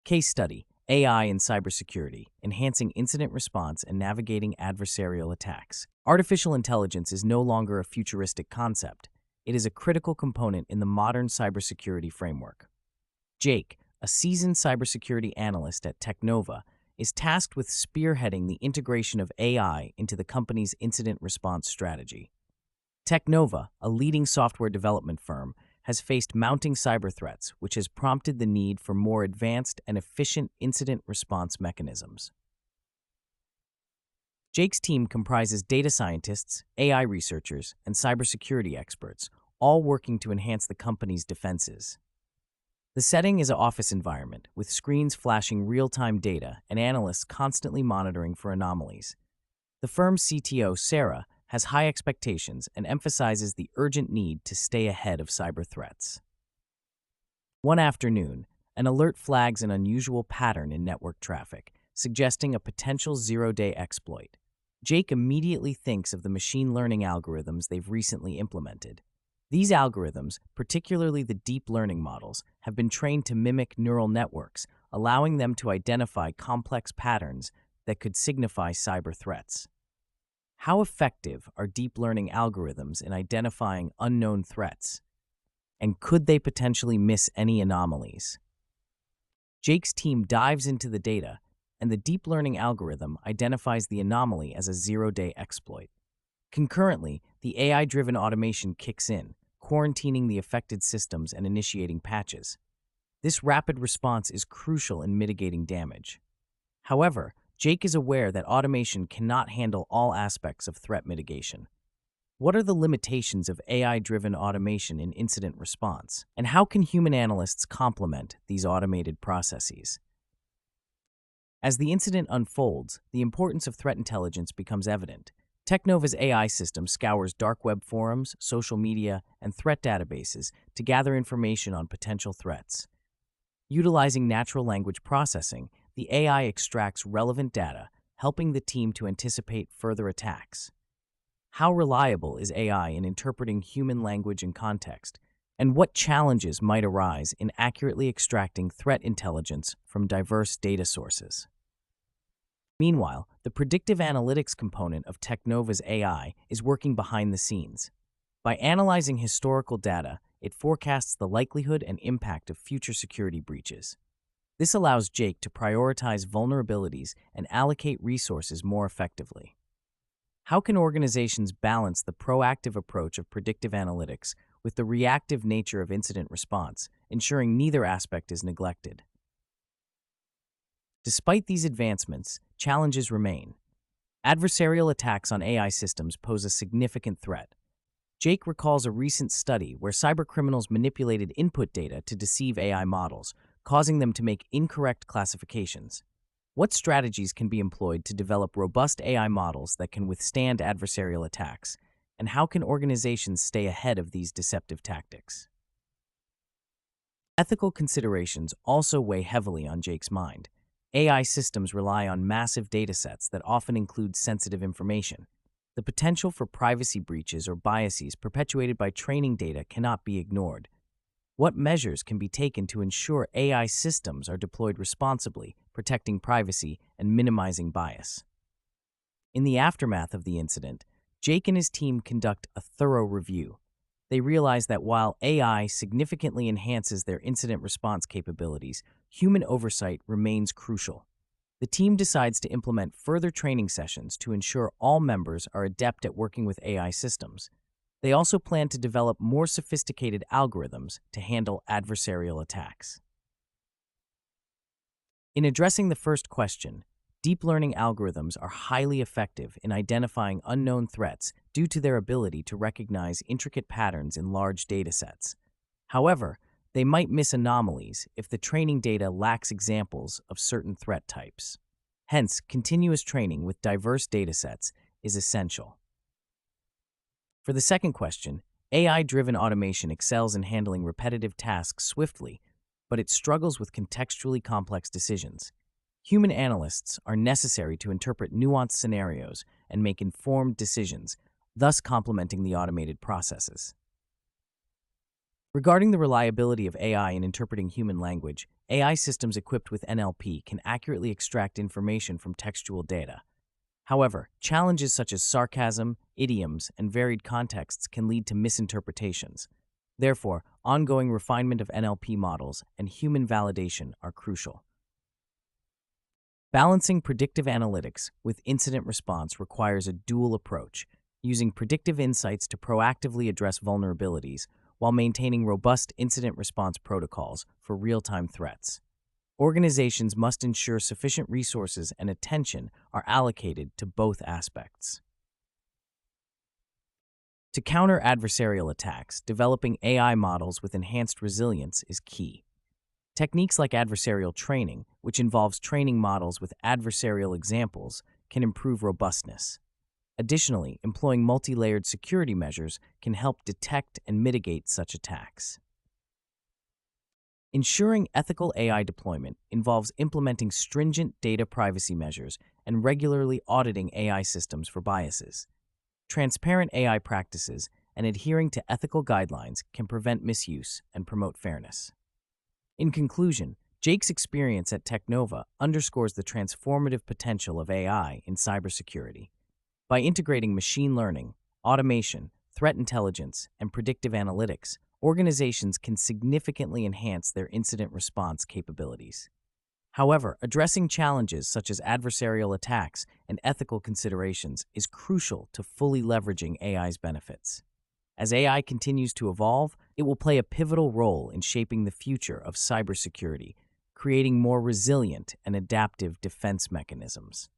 Case study: AI in cybersecurity, enhancing incident response and navigating adversarial attacks. Artificial intelligence is no longer a futuristic concept. It is a critical component in the modern cybersecurity framework. Jake, a seasoned cybersecurity analyst at Technova, is tasked with spearheading the integration of AI into the company's incident response strategy. Technova, a leading software development firm, has faced mounting cyber threats, which has prompted the need for more advanced and efficient incident response mechanisms. Jake's team comprises data scientists, AI researchers, and cybersecurity experts, all working to enhance the company's defenses. The setting is an office environment, with screens flashing real-time data and analysts constantly monitoring for anomalies. The firm's CTO, Sarah, has high expectations and emphasizes the urgent need to stay ahead of cyber threats. One afternoon, an alert flags an unusual pattern in network traffic, suggesting a potential zero-day exploit. Jake immediately thinks of the machine learning algorithms they've recently implemented. These algorithms, particularly the deep learning models, have been trained to mimic neural networks, allowing them to identify complex patterns that could signify cyber threats. How effective are deep learning algorithms in identifying unknown threats? And could they potentially miss any anomalies? Jake's team dives into the data, and the deep learning algorithm identifies the anomaly as a zero-day exploit. Concurrently, the AI-driven automation kicks in, quarantining the affected systems and initiating patches. This rapid response is crucial in mitigating damage. However, Jake is aware that automation cannot handle all aspects of threat mitigation. What are the limitations of AI-driven automation in incident response, and how can human analysts complement these automated processes? As the incident unfolds, the importance of threat intelligence becomes evident. Technova's AI system scours dark web forums, social media, and threat databases to gather information on potential threats. Utilizing natural language processing, the AI extracts relevant data, helping the team to anticipate further attacks. How reliable is AI in interpreting human language and context, and what challenges might arise in accurately extracting threat intelligence from diverse data sources? Meanwhile, the predictive analytics component of Technova's AI is working behind the scenes. By analyzing historical data, it forecasts the likelihood and impact of future security breaches. This allows Jake to prioritize vulnerabilities and allocate resources more effectively. How can organizations balance the proactive approach of predictive analytics with the reactive nature of incident response, ensuring neither aspect is neglected? Despite these advancements, challenges remain. Adversarial attacks on AI systems pose a significant threat. Jake recalls a recent study where cybercriminals manipulated input data to deceive AI models, causing them to make incorrect classifications. What strategies can be employed to develop robust AI models that can withstand adversarial attacks, and how can organizations stay ahead of these deceptive tactics? Ethical considerations also weigh heavily on Jake's mind. AI systems rely on massive datasets that often include sensitive information. The potential for privacy breaches or biases perpetuated by training data cannot be ignored. What measures can be taken to ensure AI systems are deployed responsibly, protecting privacy and minimizing bias? In the aftermath of the incident, Jake and his team conduct a thorough review. They realize that while AI significantly enhances their incident response capabilities, human oversight remains crucial. The team decides to implement further training sessions to ensure all members are adept at working with AI systems. They also plan to develop more sophisticated algorithms to handle adversarial attacks. In addressing the first question, deep learning algorithms are highly effective in identifying unknown threats due to their ability to recognize intricate patterns in large datasets. However, they might miss anomalies if the training data lacks examples of certain threat types. Hence, continuous training with diverse datasets is essential. For the second question, AI-driven automation excels in handling repetitive tasks swiftly, but it struggles with contextually complex decisions. Human analysts are necessary to interpret nuanced scenarios and make informed decisions, thus complementing the automated processes. Regarding the reliability of AI in interpreting human language, AI systems equipped with NLP can accurately extract information from textual data. However, challenges such as sarcasm, idioms, and varied contexts can lead to misinterpretations. Therefore, ongoing refinement of NLP models and human validation are crucial. Balancing predictive analytics with incident response requires a dual approach, using predictive insights to proactively address vulnerabilities while maintaining robust incident response protocols for real-time threats. Organizations must ensure sufficient resources and attention are allocated to both aspects. To counter adversarial attacks, developing AI models with enhanced resilience is key. Techniques like adversarial training, which involves training models with adversarial examples, can improve robustness. Additionally, employing multi-layered security measures can help detect and mitigate such attacks. Ensuring ethical AI deployment involves implementing stringent data privacy measures and regularly auditing AI systems for biases. Transparent AI practices and adhering to ethical guidelines can prevent misuse and promote fairness. In conclusion, Jake's experience at Technova underscores the transformative potential of AI in cybersecurity. By integrating machine learning, automation, threat intelligence, and predictive analytics, organizations can significantly enhance their incident response capabilities. However, addressing challenges such as adversarial attacks and ethical considerations is crucial to fully leveraging AI's benefits. As AI continues to evolve, it will play a pivotal role in shaping the future of cybersecurity, creating more resilient and adaptive defense mechanisms.